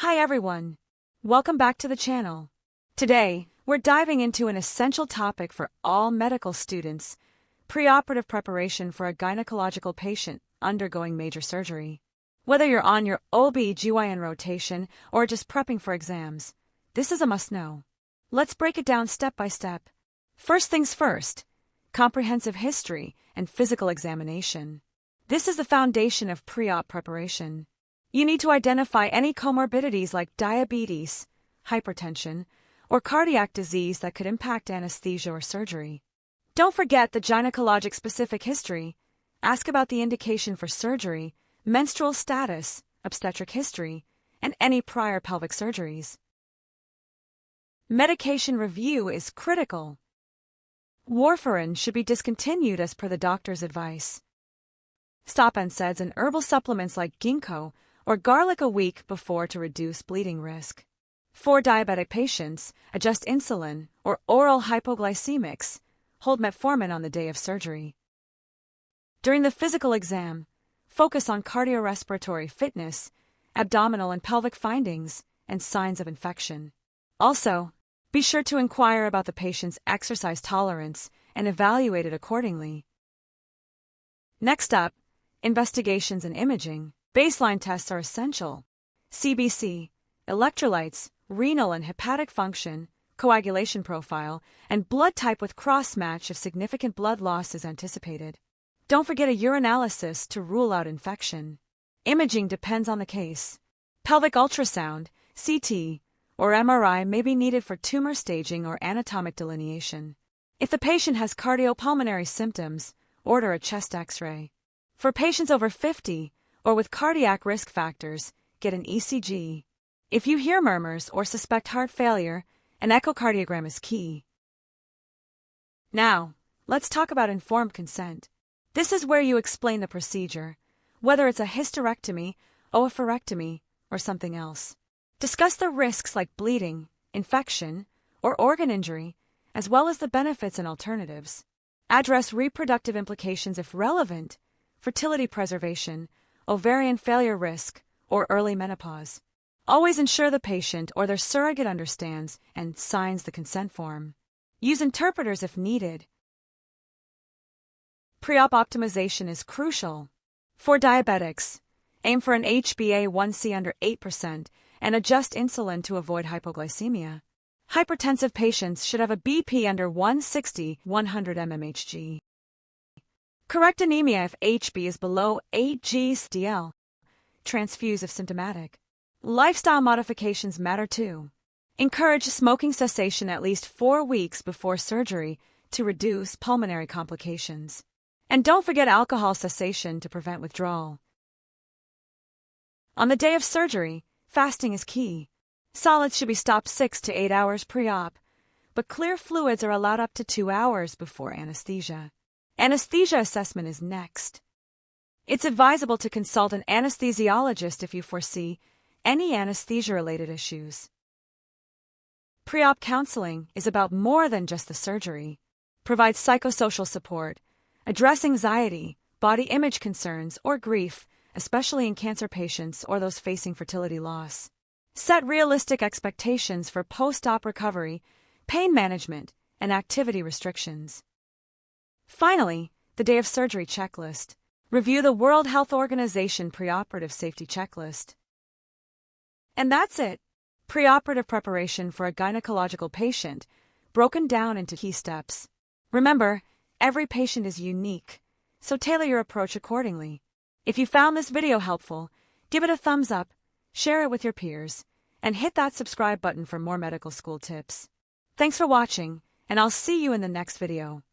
Hi everyone! Welcome back to the channel. Today, we're diving into an essential topic for all medical students: preoperative preparation for a gynecological patient undergoing major surgery. Whether you're on your OB/GYN rotation or just prepping for exams, this is a must-know. Let's break it down step by step. First things first, comprehensive history and physical examination. This is the foundation of pre-op preparation. You need to identify any comorbidities like diabetes, hypertension, or cardiac disease that could impact anesthesia or surgery. Don't forget the gynecologic-specific history. Ask about the indication for surgery, menstrual status, obstetric history, and any prior pelvic surgeries. Medication review is critical. Warfarin should be discontinued as per the doctor's advice. Stop NSAIDs and herbal supplements like ginkgo or garlic a week before to reduce bleeding risk. For diabetic patients, adjust insulin or oral hypoglycemics. Hold metformin on the day of surgery. During the physical exam, focus on cardiorespiratory fitness, abdominal and pelvic findings, and signs of infection. Also, be sure to inquire about the patient's exercise tolerance and evaluate it accordingly. Next up, investigations and imaging. Baseline tests are essential. CBC, electrolytes, renal and hepatic function, coagulation profile, and blood type with cross-match if significant blood loss is anticipated. Don't forget a urinalysis to rule out infection. Imaging depends on the case. Pelvic ultrasound, CT, or MRI may be needed for tumor staging or anatomic delineation. If the patient has cardiopulmonary symptoms, order a chest X-ray. For patients over 50 or with cardiac risk factors, get an ECG. If you hear murmurs or suspect heart failure, an echocardiogram is key. Now, let's talk about informed consent. This is where you explain the procedure, whether it's a hysterectomy, oophorectomy, or something else. Discuss the risks like bleeding, infection, or organ injury, as well as the benefits and alternatives. Address reproductive implications if relevant, fertility preservation, ovarian failure risk, or early menopause. Always ensure the patient or their surrogate understands and signs the consent form. Use interpreters if needed. Pre-op optimization is crucial. For diabetics, aim for an HbA1c under 8% and adjust insulin to avoid hypoglycemia. Hypertensive patients should have a BP under 160/100 mmHg. Correct anemia if HB is below 8 g/dl. Transfuse if symptomatic. Lifestyle modifications matter too. Encourage smoking cessation at least 4 weeks before surgery to reduce pulmonary complications. And don't forget alcohol cessation to prevent withdrawal. On the day of surgery, fasting is key. Solids should be stopped 6 to 8 hours pre-op, but clear fluids are allowed up to 2 hours before anesthesia. Anesthesia assessment is next. It's advisable to consult an anesthesiologist if you foresee any anesthesia-related issues. Pre-op counseling is about more than just the surgery. Provide psychosocial support, address anxiety, body image concerns, or grief, especially in cancer patients or those facing fertility loss. Set realistic expectations for post-op recovery, pain management, and activity restrictions. Finally, the day of surgery checklist. Review the World Health Organization preoperative safety checklist. And that's it. Preoperative preparation for a gynecological patient, broken down into key steps. Remember, every patient is unique, so tailor your approach accordingly. If you found this video helpful, give it a thumbs up, share it with your peers, and hit that subscribe button for more medical school tips. Thanks for watching, and I'll see you in the next video.